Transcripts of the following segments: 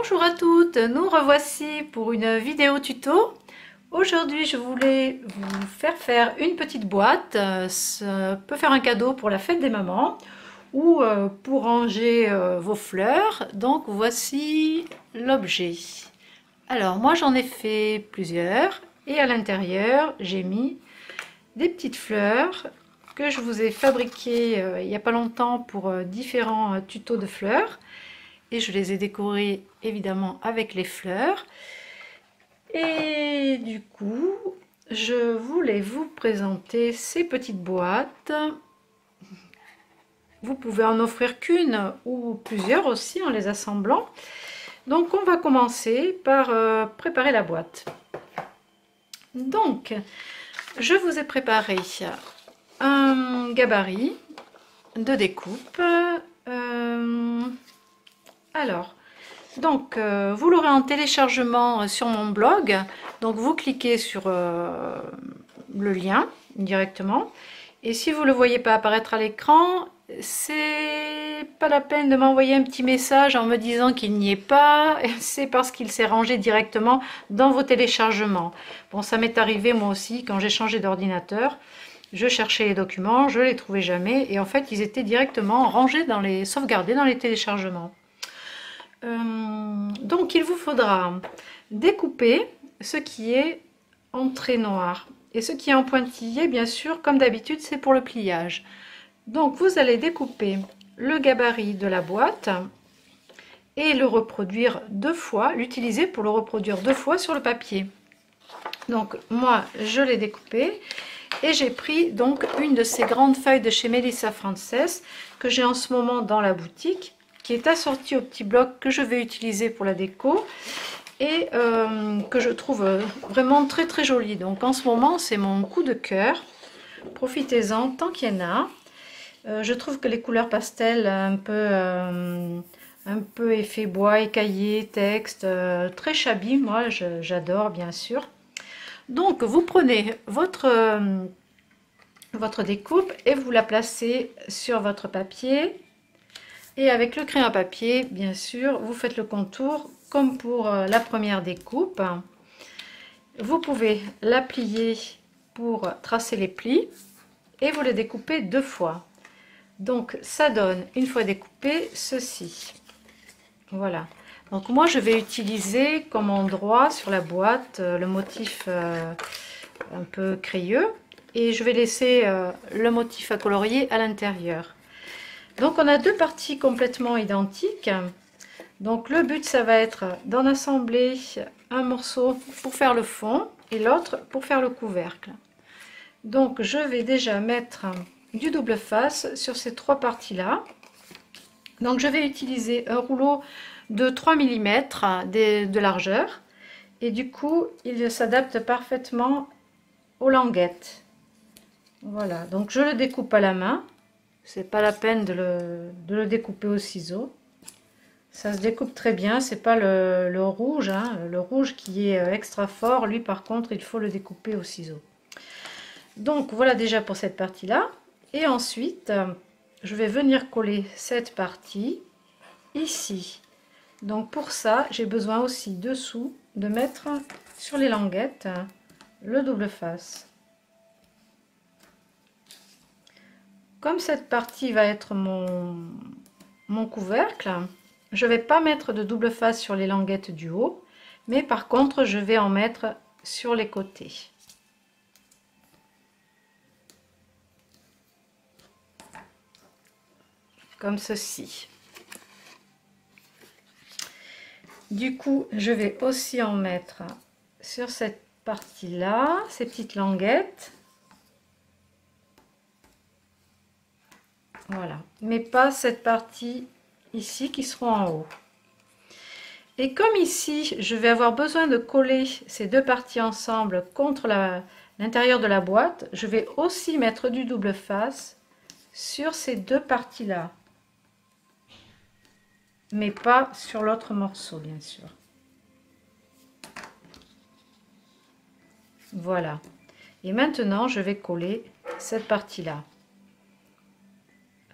Bonjour à toutes, nous revoici pour une vidéo tuto. Aujourd'hui je voulais vous faire une petite boîte, ça peut faire un cadeau pour la fête des mamans ou pour ranger vos fleurs. Donc voici l'objet. Alors moi j'en ai fait plusieurs et à l'intérieur j'ai mis des petites fleurs que je vous ai fabriquées il n'y a pas longtemps pour différents tutos de fleurs. Et je les ai décorés évidemment avec les fleurs. Et du coup, je voulais vous présenter ces petites boîtes. Vous pouvez en offrir qu'une ou plusieurs aussi en les assemblant. Donc on va commencer par préparer la boîte. Donc, je vous ai préparé un gabarit de découpe. Alors, vous l'aurez en téléchargement sur mon blog. Donc, vous cliquez sur le lien directement. Et si vous ne le voyez pas apparaître à l'écran, c'est pas la peine de m'envoyer un petit message en me disant qu'il n'y est pas. C'est parce qu'il s'est rangé directement dans vos téléchargements. Bon, ça m'est arrivé moi aussi quand j'ai changé d'ordinateur. Je cherchais les documents, je ne les trouvais jamais. Et en fait, ils étaient directement rangés sauvegardés dans les téléchargements. Donc il vous faudra découper ce qui est en trait noir et ce qui est en pointillé, bien sûr, comme d'habitude, c'est pour le pliage. Donc vous allez découper le gabarit de la boîte et le reproduire deux fois, l'utiliser pour le reproduire deux fois sur le papier. Donc moi je l'ai découpé et j'ai pris donc une de ces grandes feuilles de chez Melissa Frances que j'ai en ce moment dans la boutique, qui est assortie au petit bloc que je vais utiliser pour la déco et que je trouve vraiment très très joli. Donc en ce moment c'est mon coup de cœur, profitez-en tant qu'il y en a. Je trouve que les couleurs pastel un peu effet bois, écaillé, texte, très shabby, moi j'adore bien sûr. Donc vous prenez votre découpe et vous la placez sur votre papier. Et avec le crayon à papier, bien sûr, vous faites le contour comme pour la première découpe. Vous pouvez la plier pour tracer les plis et vous les découpez deux fois. Donc ça donne, une fois découpé, ceci. Voilà. Donc moi je vais utiliser comme endroit sur la boîte le motif un peu crayeux et je vais laisser le motif à colorier à l'intérieur. Donc on a deux parties complètement identiques. Donc le but ça va être d'en assembler un morceau pour faire le fond et l'autre pour faire le couvercle. Donc je vais déjà mettre du double face sur ces trois parties là. Donc je vais utiliser un rouleau de 3 mm de largeur et du coup il s'adapte parfaitement aux languettes. Voilà, donc je le découpe à la main. C'est pas la peine de le découper au ciseau. Ça se découpe très bien. C'est pas le rouge, hein, le rouge qui est extra fort. Lui, par contre, il faut le découper au ciseau. Donc, voilà déjà pour cette partie-là. Et ensuite, je vais venir coller cette partie ici. Donc, pour ça, j'ai besoin aussi dessous de mettre sur les languettes le double face. Comme cette partie va être mon couvercle, je ne vais pas mettre de double face sur les languettes du haut, mais par contre je vais en mettre sur les côtés. Comme ceci. Du coup, je vais aussi en mettre sur cette partie-là, ces petites languettes. Voilà, mais pas cette partie ici qui seront en haut. Et comme ici, je vais avoir besoin de coller ces deux parties ensemble contre l'intérieur de la boîte, je vais aussi mettre du double face sur ces deux parties-là. Mais pas sur l'autre morceau, bien sûr. Voilà. Et maintenant, je vais coller cette partie-là.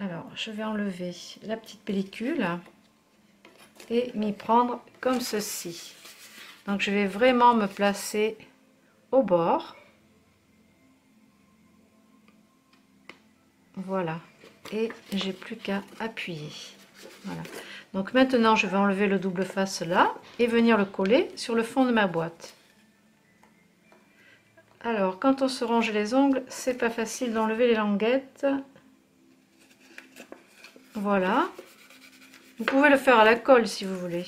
Alors, je vais enlever la petite pellicule. et m'y prendre comme ceci. Donc je vais vraiment me placer au bord. Voilà, et j'ai plus qu'à appuyer. Voilà. Donc maintenant je vais enlever le double face là et venir le coller sur le fond de ma boîte. Alors quand on se ronge les ongles, c'est pas facile d'enlever les languettes. Voilà. Vous pouvez le faire à la colle si vous voulez.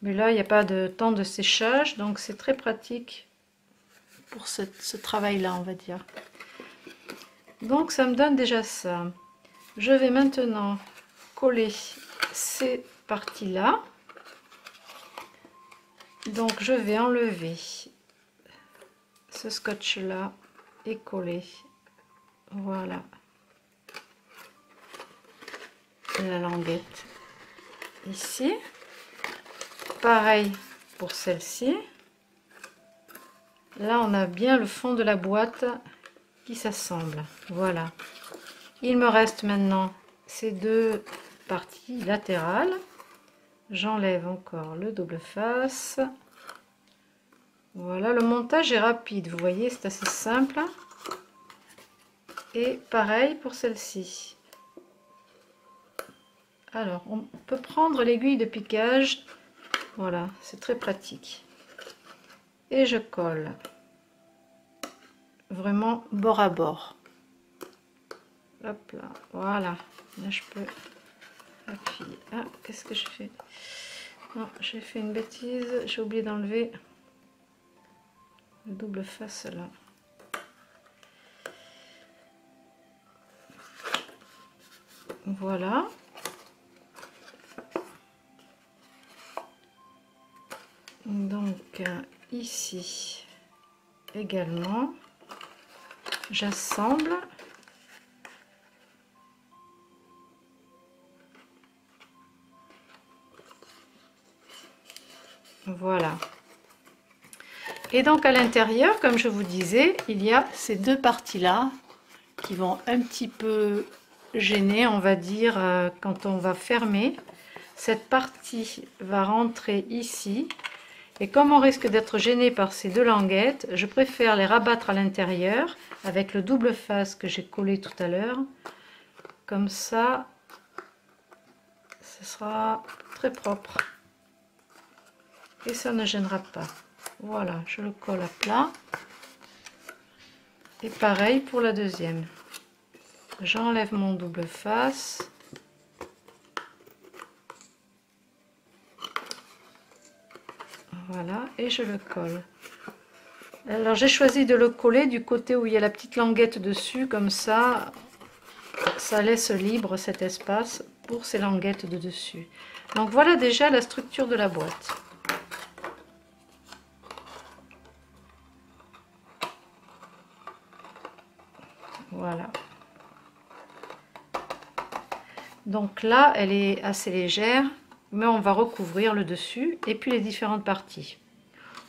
Mais là, il n'y a pas de temps de séchage, donc c'est très pratique pour ce travail-là, on va dire. Donc ça me donne déjà ça. Je vais maintenant coller ces parties-là. Donc je vais enlever ce scotch-là et coller. Voilà. La languette ici. Pareil pour celle-ci. Là, on a bien le fond de la boîte qui s'assemble. Voilà. Il me reste maintenant ces deux parties latérales. J'enlève encore le double face. Voilà, le montage est rapide. Vous voyez, c'est assez simple. Et pareil pour celle-ci. Alors, on peut prendre l'aiguille de piquage. Voilà, c'est très pratique. Et je colle. Vraiment bord à bord. Hop là, voilà. Là, je peux appuyer. Ah, qu'est-ce que je fais? Non, j'ai fait une bêtise. J'ai oublié d'enlever le double face là. Voilà. Donc ici également, j'assemble. Voilà. Et donc à l'intérieur, comme je vous disais, il y a ces deux parties-là qui vont un petit peu gêner, on va dire, quand on va fermer. Cette partie va rentrer ici. Et comme on risque d'être gêné par ces deux languettes, je préfère les rabattre à l'intérieur avec le double face que j'ai collé tout à l'heure. Comme ça, ce sera très propre. Et ça ne gênera pas. Voilà, je le colle à plat. Et pareil pour la deuxième. J'enlève mon double face. Voilà, et je le colle. Alors j'ai choisi de le coller du côté où il y a la petite languette dessus, comme ça, ça laisse libre cet espace pour ces languettes de dessus. Donc voilà déjà la structure de la boîte. Voilà. Donc là, elle est assez légère, mais on va recouvrir le dessus et puis les différentes parties.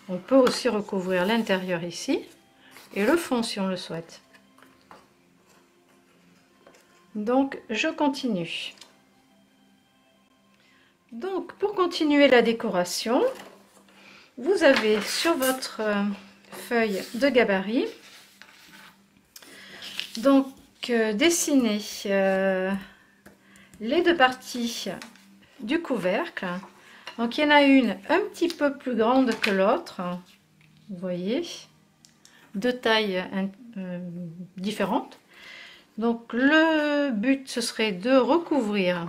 On peut aussi recouvrir l'intérieur ici et le fond si on le souhaite. Donc je continue. Donc pour continuer la décoration, vous avez sur votre feuille de gabarit donc dessiner les deux parties du couvercle. Donc il y en a une un petit peu plus grande que l'autre, vous voyez, de tailles différentes. Donc le but ce serait de recouvrir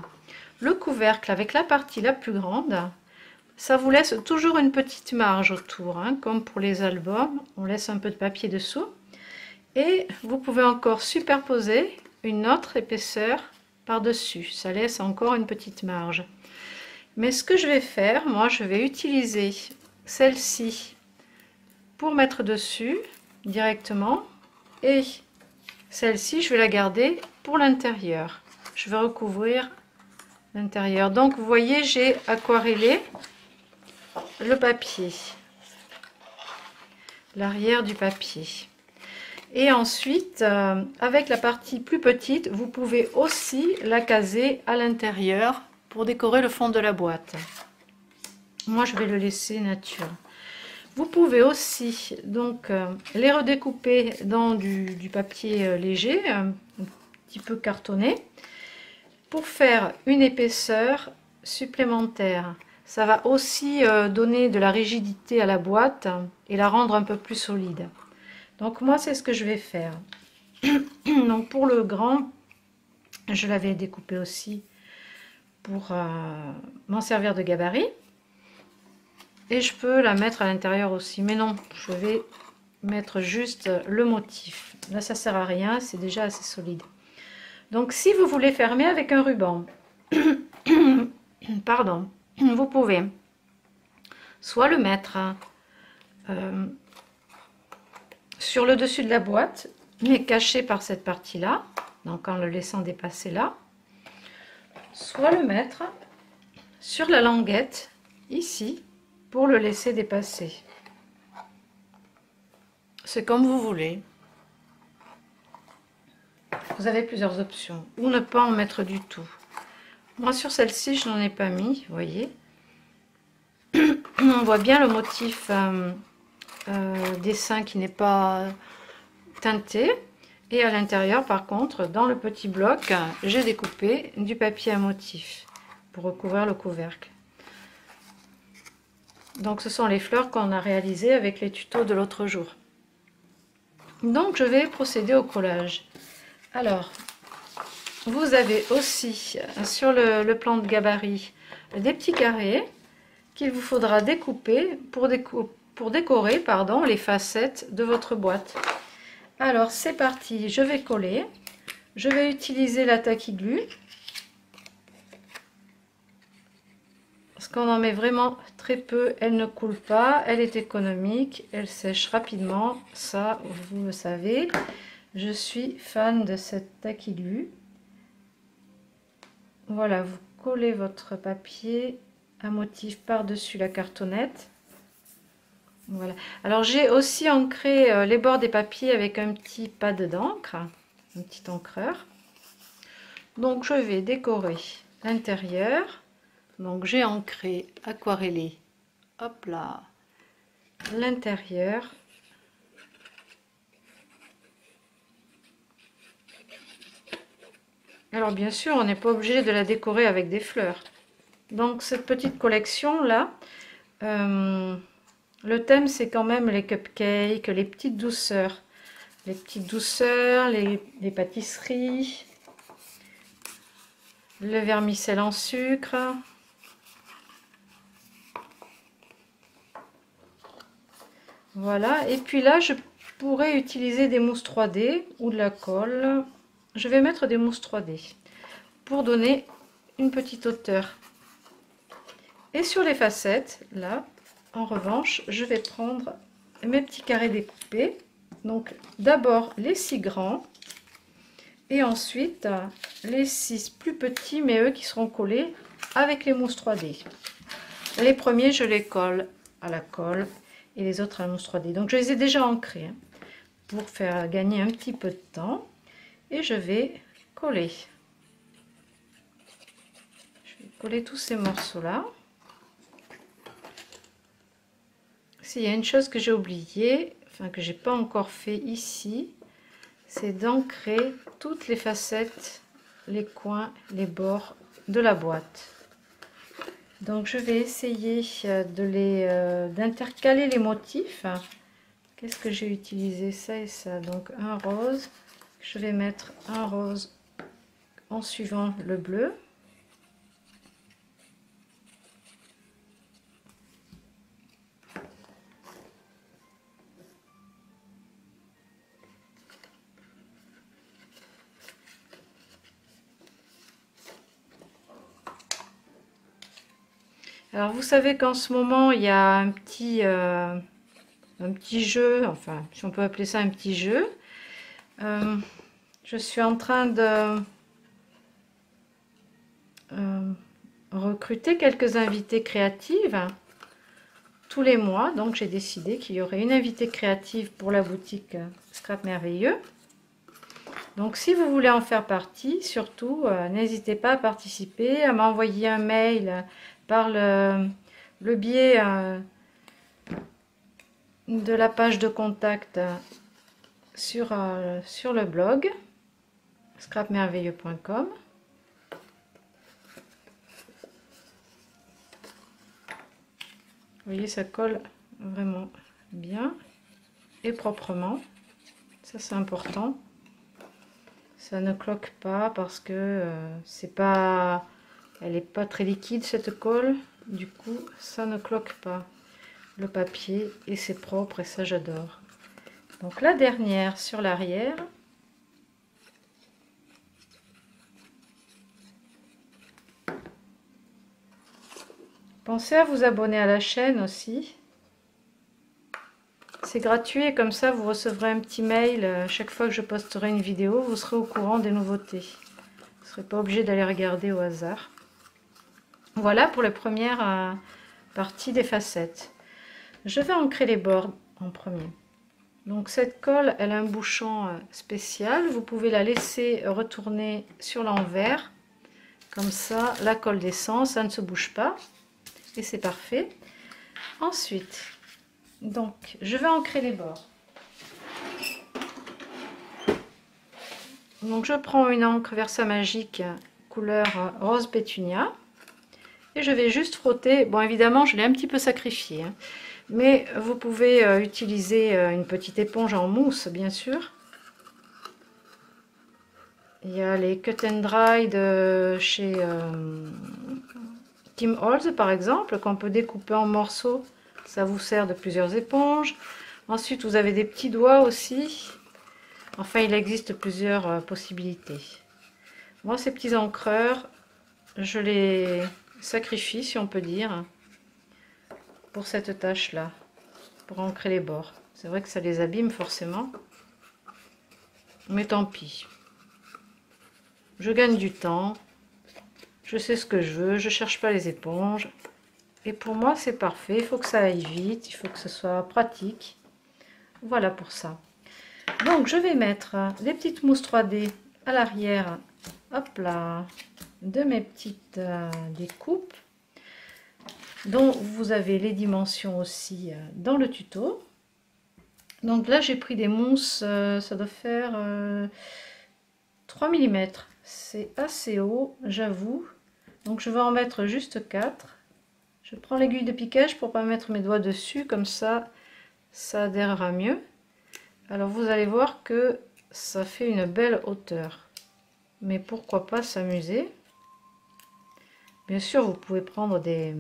le couvercle avec la partie la plus grande. Ça vous laisse toujours une petite marge autour, hein, comme pour les albums, on laisse un peu de papier dessous. Et vous pouvez encore superposer une autre épaisseur par-dessus, ça laisse encore une petite marge. Mais ce que je vais faire, moi je vais utiliser celle-ci pour mettre dessus directement, et celle-ci je vais la garder pour l'intérieur. Je vais recouvrir l'intérieur. Donc vous voyez, j'ai aquarellé le papier, l'arrière du papier. Et ensuite, avec la partie plus petite, vous pouvez aussi la caser à l'intérieur pour décorer le fond de la boîte. Moi, je vais le laisser nature. Vous pouvez aussi donc les redécouper dans du papier léger, un petit peu cartonné, pour faire une épaisseur supplémentaire. Ça va aussi donner de la rigidité à la boîte et la rendre un peu plus solide. Donc moi, c'est ce que je vais faire. Donc pour le grand, je l'avais découpé aussi pour m'en servir de gabarit. Et je peux la mettre à l'intérieur aussi, mais non, je vais mettre juste le motif. Là, ça sert à rien, c'est déjà assez solide. Donc, si vous voulez fermer avec un ruban, pardon, vous pouvez soit le mettre sur le dessus de la boîte, mais caché par cette partie-là, donc en le laissant dépasser là, soit le mettre sur la languette, ici, pour le laisser dépasser. C'est comme vous voulez. Vous avez plusieurs options. Ou ne pas en mettre du tout. Moi, sur celle-ci, je n'en ai pas mis, vous voyez. On voit bien le motif dessin qui n'est pas teinté. Et à l'intérieur, par contre, dans le petit bloc, j'ai découpé du papier à motif pour recouvrir le couvercle. Donc ce sont les fleurs qu'on a réalisées avec les tutos de l'autre jour. Donc je vais procéder au collage. Alors, vous avez aussi sur le plan de gabarit des petits carrés qu'il vous faudra découper pour décorer pardon, les facettes de votre boîte. Alors c'est parti, je vais coller. Je vais utiliser la tacky glue. Parce qu'on en met vraiment très peu, elle ne coule pas, elle est économique, elle sèche rapidement, ça vous le savez. Je suis fan de cette tacky glue. Voilà, vous collez votre papier à motif par-dessus la cartonnette. Voilà. Alors j'ai aussi ancré les bords des papiers avec un petit pad d'encre, un petit encreur. Donc je vais décorer l'intérieur. Donc j'ai ancré, aquarellé, hop là, l'intérieur. Alors bien sûr, on n'est pas obligé de la décorer avec des fleurs. Donc cette petite collection là, le thème c'est quand même les cupcakes, les petites douceurs. Les petites douceurs, les pâtisseries, le vermicelle en sucre. Voilà, et puis là je pourrais utiliser des mousses 3D ou de la colle. Je vais mettre des mousses 3D pour donner une petite hauteur. Et sur les facettes, là, en revanche, je vais prendre mes petits carrés découpés. Donc d'abord les 6 grands et ensuite les 6 plus petits, mais eux qui seront collés avec les mousses 3D. Les premiers, je les colle à la colle et les autres à la mousse 3D. Donc je les ai déjà ancrés pour faire gagner un petit peu de temps. Et je vais coller. Je vais coller tous ces morceaux-là. S'il y a une chose que j'ai oubliée, enfin que j'ai pas encore fait ici, c'est d'ancrer toutes les facettes, les coins, les bords de la boîte. Donc je vais essayer d'intercaler les motifs. Qu'est-ce que j'ai utilisé? Ça et ça. Donc un rose. Je vais mettre un rose en suivant le bleu. Alors vous savez qu'en ce moment il y a un petit jeu, enfin si on peut appeler ça un petit jeu. Je suis en train de recruter quelques invitées créatives tous les mois. Donc j'ai décidé qu'il y aurait une invitée créative pour la boutique Scrap Merveilleux. Donc si vous voulez en faire partie, surtout, n'hésitez pas à participer, à m'envoyer un mail par le biais de la page de contact sur le blog scrapmerveilleux.com. Vous voyez, ça colle vraiment bien et proprement. Ça, c'est important. Ça ne cloque pas parce que elle n'est pas très liquide cette colle. Du coup, ça ne cloque pas le papier et c'est propre et ça, j'adore. Donc la dernière sur l'arrière. Pensez à vous abonner à la chaîne aussi. C'est gratuit et comme ça vous recevrez un petit mail chaque fois que je posterai une vidéo, vous serez au courant des nouveautés. Vous ne serez pas obligé d'aller regarder au hasard. Voilà pour la première partie des facettes. Je vais ancrer les bords en premier. Donc cette colle, elle a un bouchon spécial. Vous pouvez la laisser retourner sur l'envers. Comme ça, la colle descend, ça ne se bouge pas. Et c'est parfait. Ensuite, donc, je vais ancrer les bords. Donc, je prends une encre Versa Magique couleur rose pétunia. Et je vais juste frotter. Bon, évidemment, je l'ai un petit peu sacrifié. Hein, mais vous pouvez utiliser une petite éponge en mousse, bien sûr. Il y a les Cut and Dry de chez Tim Holtz, par exemple, qu'on peut découper en morceaux. Ça vous sert de plusieurs éponges. Ensuite, vous avez des petits doigts aussi. Enfin, il existe plusieurs possibilités. Moi, ces petits encreurs, je les sacrifie, si on peut dire, pour cette tâche-là, pour ancrer les bords. C'est vrai que ça les abîme forcément, mais tant pis. Je gagne du temps, je sais ce que je veux, je cherche pas les éponges. Et pour moi, c'est parfait. Il faut que ça aille vite, il faut que ce soit pratique. Voilà pour ça. Donc, je vais mettre les petites mousses 3D à l'arrière, hop là, de mes petites découpes, dont vous avez les dimensions aussi dans le tuto. Donc là, j'ai pris des mousses, ça doit faire 3 mm. C'est assez haut, j'avoue. Donc, je vais en mettre juste 4. Je prends l'aiguille de piquage pour ne pas mettre mes doigts dessus, comme ça, ça adhérera mieux. Alors vous allez voir que ça fait une belle hauteur. Mais pourquoi pas s'amuser. Bien sûr, vous pouvez prendre des...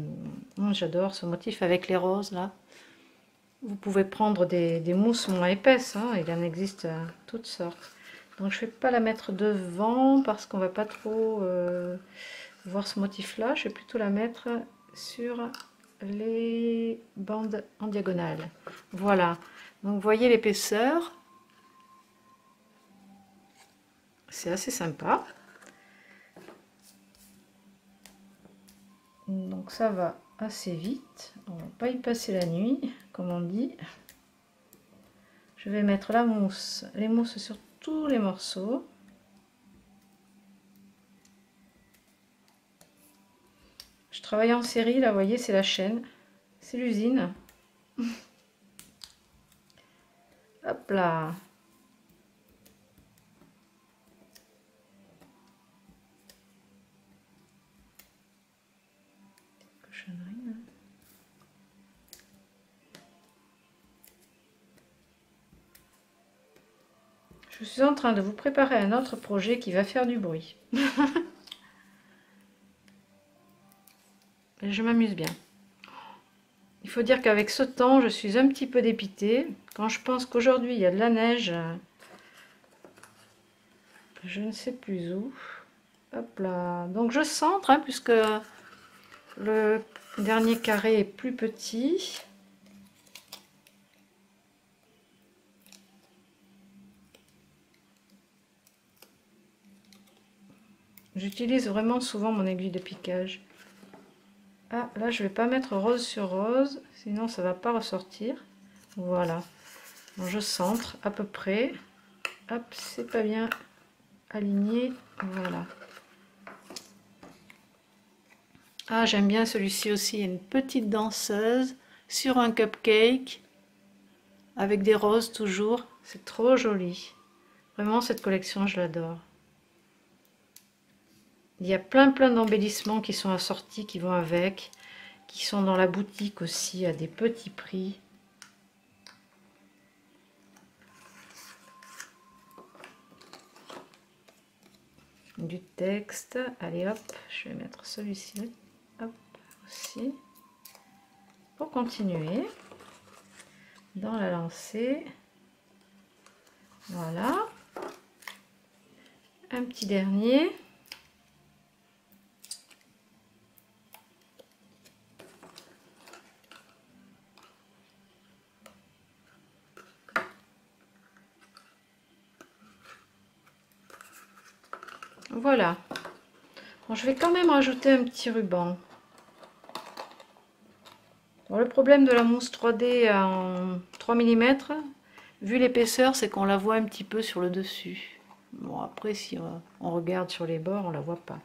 J'adore ce motif avec les roses là. Vous pouvez prendre des mousses moins épaisses, hein, il en existe toutes sortes. Donc je ne vais pas la mettre devant parce qu'on ne va pas trop voir ce motif là. Je vais plutôt la mettre sur les bandes en diagonale. Voilà, donc vous voyez l'épaisseur, c'est assez sympa. Donc ça va assez vite, on va pas y passer la nuit comme on dit. Je vais mettre la mousse, les mousses sur tous les morceaux. Je travaille en série, là, vous voyez, c'est la chaîne, c'est l'usine. Hop là. Cochonnerie, hein. Je suis en train de vous préparer un autre projet qui va faire du bruit. Je m'amuse bien. Il faut dire qu'avec ce temps, je suis un petit peu dépitée. Quand je pense qu'aujourd'hui, il y a de la neige, je ne sais plus où. Hop là. Donc je centre, hein, puisque le dernier carré est plus petit. J'utilise vraiment souvent mon aiguille de piquage. Ah, là, je vais pas mettre rose sur rose, sinon ça va pas ressortir. Voilà. Donc, je centre à peu près. Hop, c'est pas bien aligner. Voilà. Ah, j'aime bien celui-ci aussi. Il y a une petite danseuse sur un cupcake avec des roses toujours. C'est trop joli. Vraiment, cette collection, je l'adore. Il y a plein d'embellissements qui sont assortis, qui vont avec, qui sont dans la boutique aussi à des petits prix. Du texte. Allez hop, je vais mettre celui-ci. Hop, aussi. Pour continuer dans la lancée. Voilà. Un petit dernier. Voilà. Bon, je vais quand même rajouter un petit ruban. Bon, le problème de la mousse 3D en 3 mm, vu l'épaisseur, c'est qu'on la voit un petit peu sur le dessus. Bon, après, si on regarde sur les bords, on la voit pas.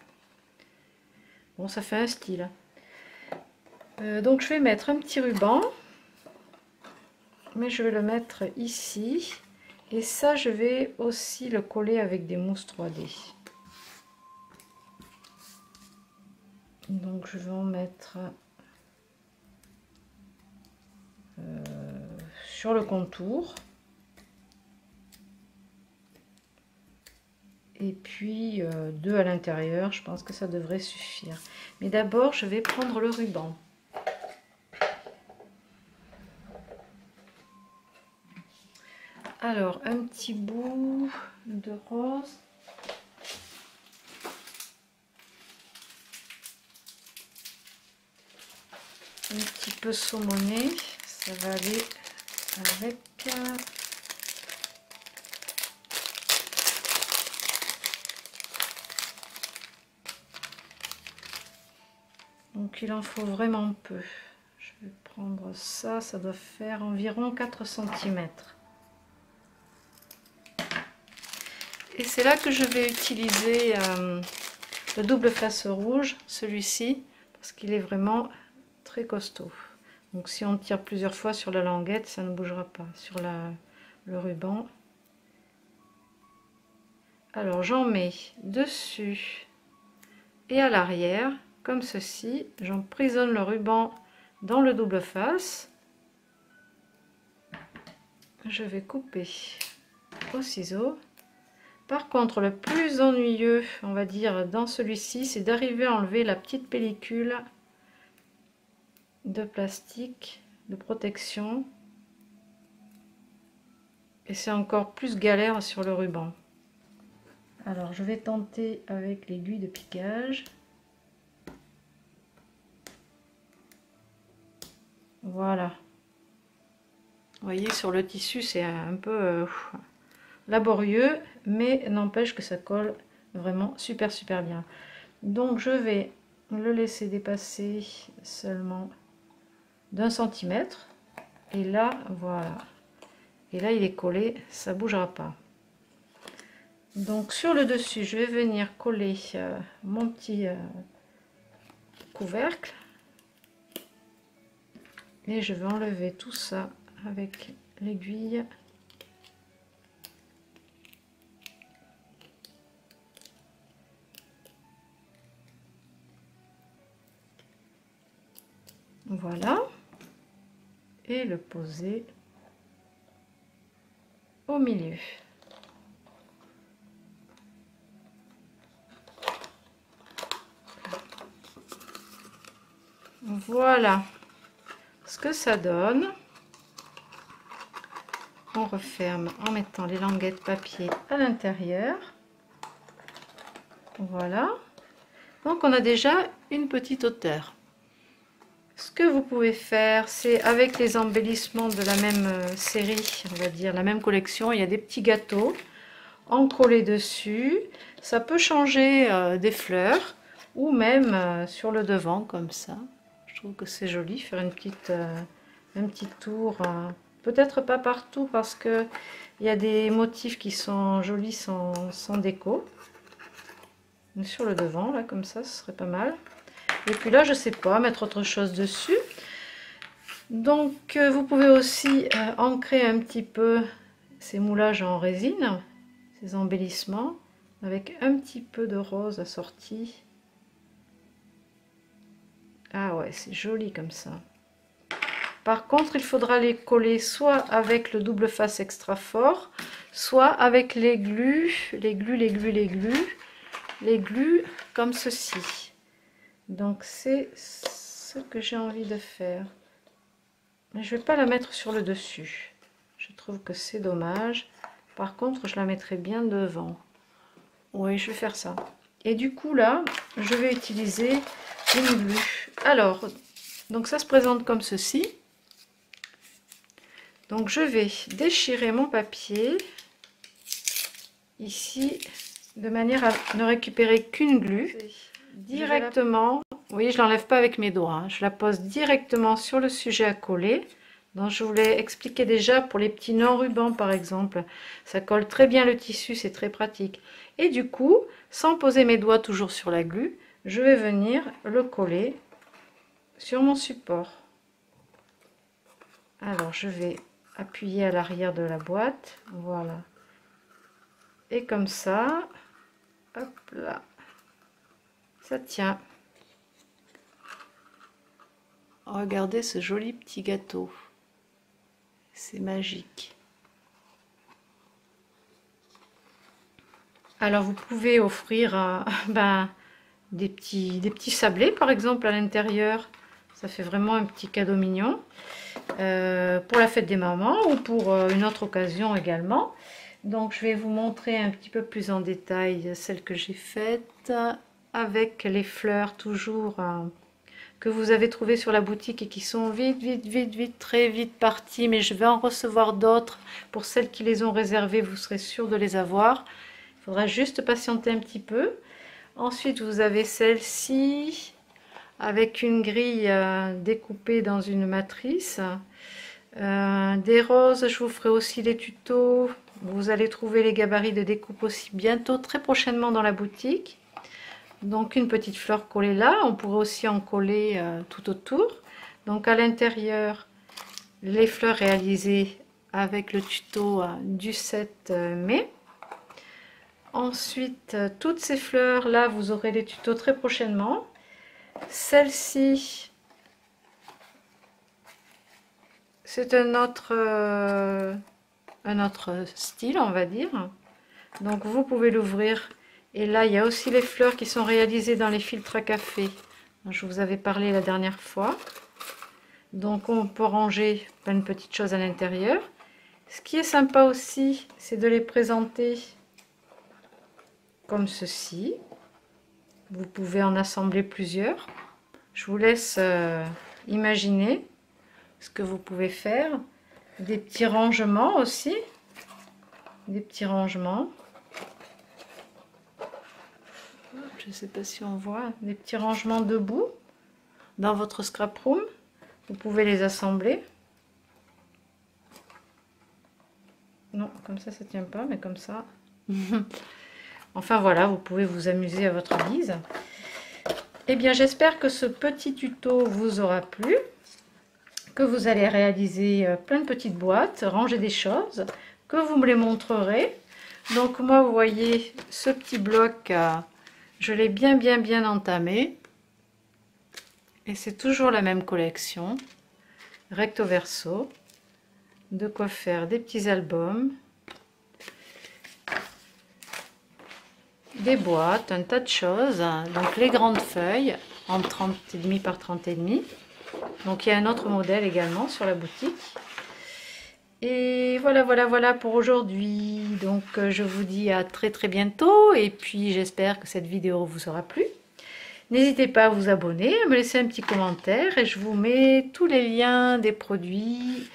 Bon, ça fait un style. Donc, je vais mettre un petit ruban. Mais je vais le mettre ici. Et ça, je vais aussi le coller avec des mousses 3D. Donc, je vais en mettre sur le contour. Et puis 2 à l'intérieur, je pense que ça devrait suffire. Mais d'abord, je vais prendre le ruban. Alors, un petit bout de rose. Un petit peu saumonné, ça va aller avec. Donc il en faut vraiment peu. Je vais prendre ça, ça doit faire environ 4 cm. Et c'est là que je vais utiliser le double face rouge, celui-ci, parce qu'il est vraiment très costaud. Donc si on tire plusieurs fois sur la languette, ça ne bougera pas sur le ruban. Alors j'en mets dessus et à l'arrière, comme ceci. J'emprisonne le ruban dans le double face. Je vais couper au ciseau. Par contre, le plus ennuyeux, on va dire, dans celui-ci, c'est d'arriver à enlever la petite pellicule de plastique de protection. Et c'est encore plus galère sur le ruban. Alors, je vais tenter avec l'aiguille de piquage. Voilà. Vous voyez, sur le tissu, c'est un peu laborieux, mais n'empêche que ça colle vraiment super bien. Donc, je vais le laisser dépasser seulement d'1 centimètre. Et là, voilà. Et là, il est collé, ça ne bougera pas. Donc, sur le dessus, je vais venir coller mon petit couvercle. Et je vais enlever tout ça avec l'aiguille. Voilà. Et le poser au milieu. Voilà ce que ça donne. On referme en mettant les languettes papier à l'intérieur. Voilà. Donc on a déjà une petite hauteur. Ce que vous pouvez faire, c'est avec les embellissements de la même série, on va dire la même collection, il y a des petits gâteaux en collé dessus. Ça peut changer des fleurs ou même sur le devant comme ça. Je trouve que c'est joli, faire un petit tour. Peut-être pas partout parce que il y a des motifs qui sont jolis sans déco. sur le devant, là, comme ça, ce serait pas mal. Et puis là, je sais pas, mettre autre chose dessus. Donc, vous pouvez aussi ancrer un petit peu ces moulages en résine, ces embellissements, avec un petit peu de rose assorti. Ah ouais, c'est joli comme ça. Par contre, il faudra les coller soit avec le double face extra fort, soit avec les glus comme ceci. Donc c'est ce que j'ai envie de faire. Mais je vais pas la mettre sur le dessus. Je trouve que c'est dommage. Par contre, je la mettrai bien devant. Oui, je vais faire ça. Et du coup là, je vais utiliser une glue. Alors, donc ça se présente comme ceci. Donc je vais déchirer mon papier ici de manière à ne récupérer qu'une glue directement. Oui, je l'enlève pas avec mes doigts, hein. Je la pose directement sur le sujet à coller. Donc je vous l'ai expliqué déjà pour les petits non-rubans par exemple. Ça colle très bien le tissu, c'est très pratique. Et du coup, sans poser mes doigts toujours sur la glue, je vais venir le coller sur mon support. Alors je vais appuyer à l'arrière de la boîte, voilà, et comme ça, hop là, ça tient. Regardez ce joli petit gâteau, c'est magique. Alors vous pouvez offrir des petits sablés par exemple à l'intérieur, ça fait vraiment un petit cadeau mignon. Pour la fête des mamans ou pour une autre occasion également. Donc je vais vous montrer un petit peu plus en détail celle que j'ai faite avec les fleurs toujours que vous avez trouvées sur la boutique et qui sont très vite parties, mais je vais en recevoir d'autres. Pour celles qui les ont réservées, vous serez sûr de les avoir. Il faudra juste patienter un petit peu. Ensuite vous avez celle-ci avec une grille découpée dans une matrice. Des roses, je vous ferai aussi les tutos. Vous allez trouver les gabarits de découpe aussi bientôt, très prochainement dans la boutique. Donc une petite fleur collée là, on pourrait aussi en coller tout autour. Donc à l'intérieur, les fleurs réalisées avec le tuto du 7 mai. Ensuite, toutes ces fleurs là, vous aurez les tutos très prochainement. Celle-ci, c'est un autre style, on va dire. Donc vous pouvez l'ouvrir. Et là, il y a aussi les fleurs qui sont réalisées dans les filtres à café. Je vous avais parlé la dernière fois. Donc on peut ranger plein de petites choses à l'intérieur. Ce qui est sympa aussi, c'est de les présenter comme ceci. Vous pouvez en assembler plusieurs. Je vous laisse imaginer ce que vous pouvez faire. Des petits rangements aussi. Des petits rangements. Je ne sais pas si on voit. Des petits rangements debout dans votre scrap room. Vous pouvez les assembler. Non, comme ça tient pas, mais comme ça. Enfin voilà, vous pouvez vous amuser à votre guise. Eh bien, j'espère que ce petit tuto vous aura plu, que vous allez réaliser plein de petites boîtes, ranger des choses, que vous me les montrerez. Donc moi, vous voyez, ce petit bloc, je l'ai bien entamé. Et c'est toujours la même collection, recto verso. De quoi faire des petits albums. Des boîtes, un tas de choses. Donc les grandes feuilles en 30,5 par 30,5. Donc il y a un autre modèle également sur la boutique. Et voilà pour aujourd'hui. Donc je vous dis à très bientôt. Et puis j'espère que cette vidéo vous aura plu. N'hésitez pas à vous abonner, à me laisser un petit commentaire. Et je vous mets tous les liens des produits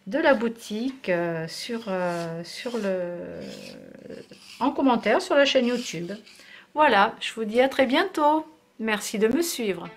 de la boutique en commentaire sur la chaîne YouTube. Voilà, je vous dis à très bientôt. Merci de me suivre.